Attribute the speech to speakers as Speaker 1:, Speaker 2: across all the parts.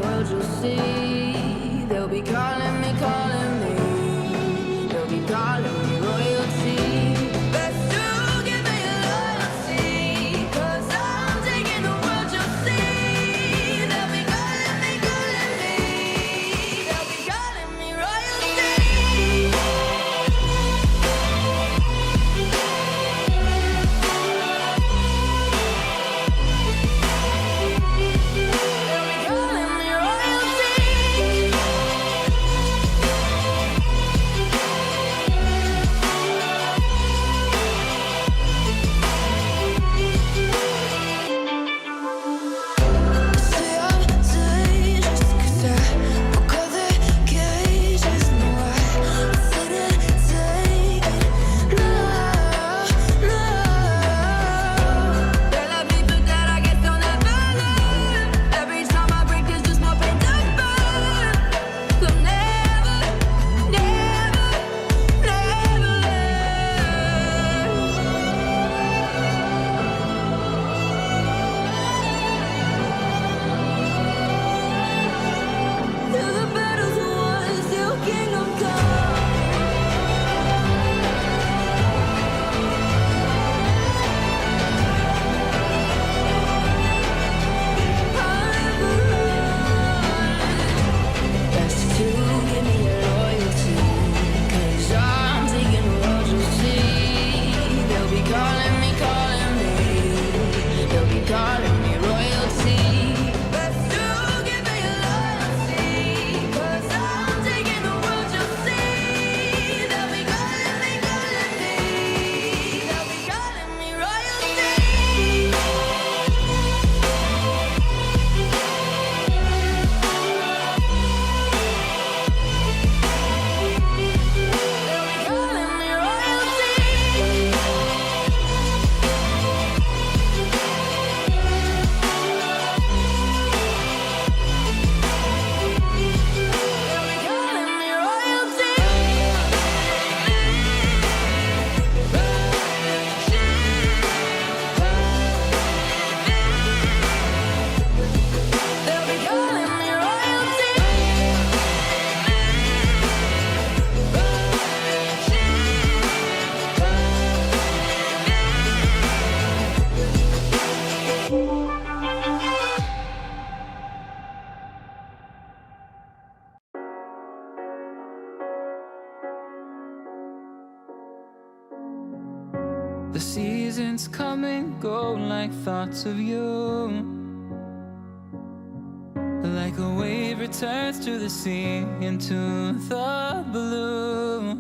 Speaker 1: world, you'll see. They'll be calling me, calling me. They'll be calling me royalty. Best to give me loyalty, 'cause I'm taking the world, you'll see. They'll be calling me, calling me. They'll be calling me royalty.
Speaker 2: The seasons come and go like thoughts of you. Like a wave returns to the sea, into the blue.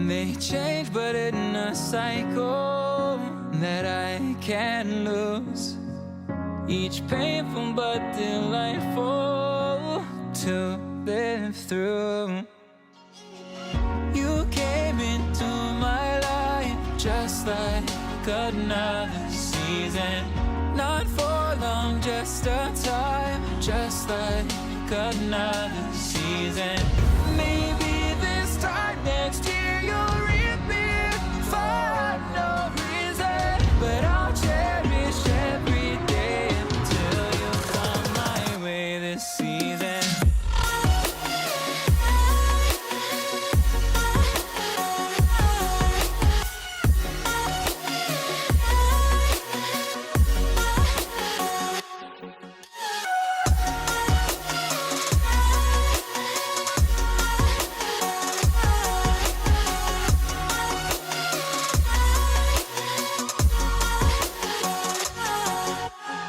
Speaker 2: They change but in a cycle that I can't lose. Each painful but delightful to live through. You came into my life just like another season. Not for long, just a time, just like another season. Maybe this time next year you'll reappear for no reason, but I'll cherish every day until you come my way this season.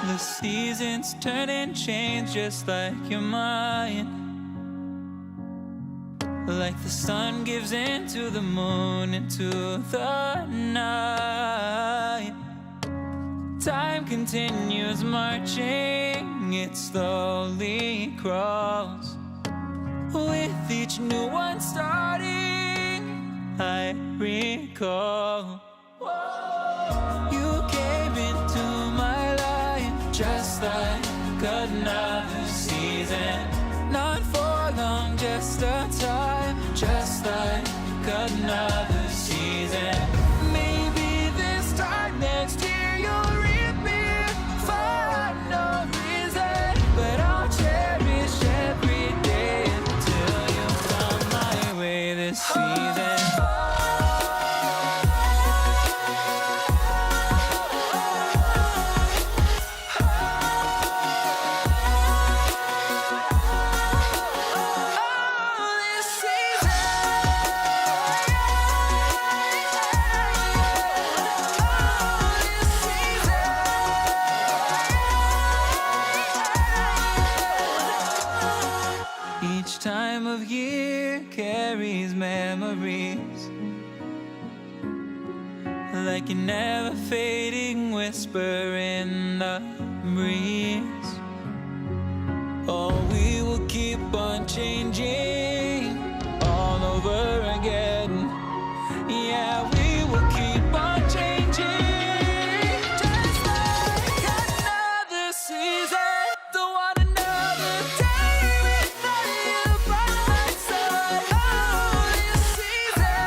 Speaker 2: The seasons turn and change just like your mind. Like the sun gives into the moon, into the night. Time continues marching, it slowly crawls. With each new one starting, I recall. You came into my life just like another season. Not for long, just a time, just like another season. Maybe this time next year you'll reappear for no reason, but I'll time of year carries memories, like a never fading whisper in the breeze. Oh, we will keep on changing all over again. Yeah, we will keep on changing, just like another season. Don't want another day without you by my side. Oh, this season.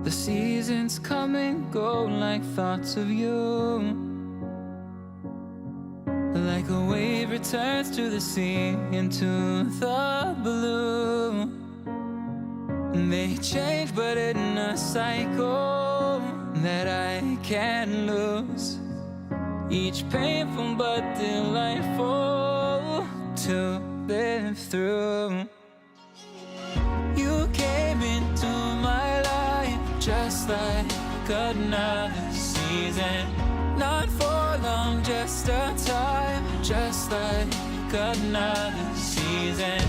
Speaker 2: The seasons come and go like thoughts of you, like a wave returns to the sea, into the blue. They change but in a cycle that I can't lose, each painful but delightful to live through. You came into my life just like another season, not for long, just a time, just like another season.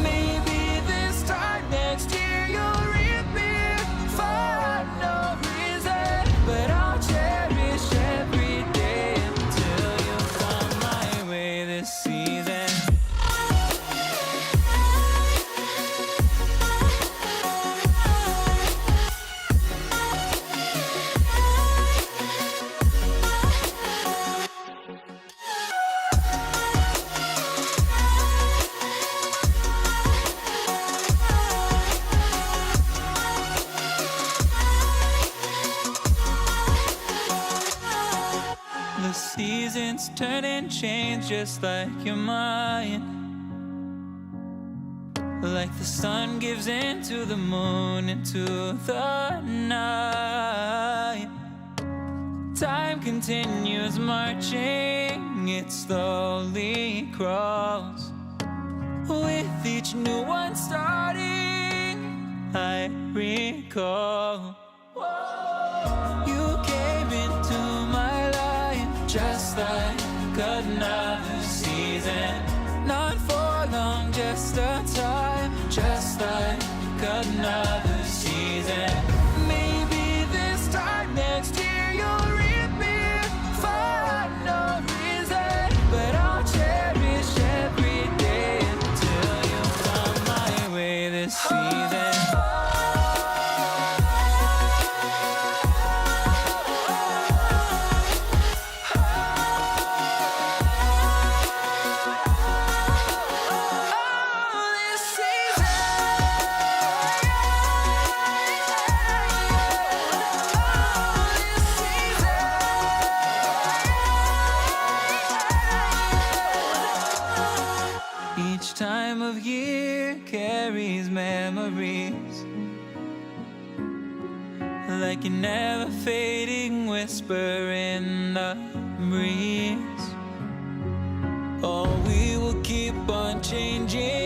Speaker 2: Maybe this time next year you'll reappear for no reason, but I'll cherish every day until you come my way this season. The seasons turn and change just like your mind, like the sun gives into the moon, into the night. Time continues marching, it slowly crawls. With each new one starting, I recall you came into my life just like another season, not for long, just a time, just like another season. Maybe this time next year you'll reappear for no reason, but I'll cherish every day until you come my way this season. Each time of year carries memories, like a never fading whisper in the breeze. Oh, we will keep on changing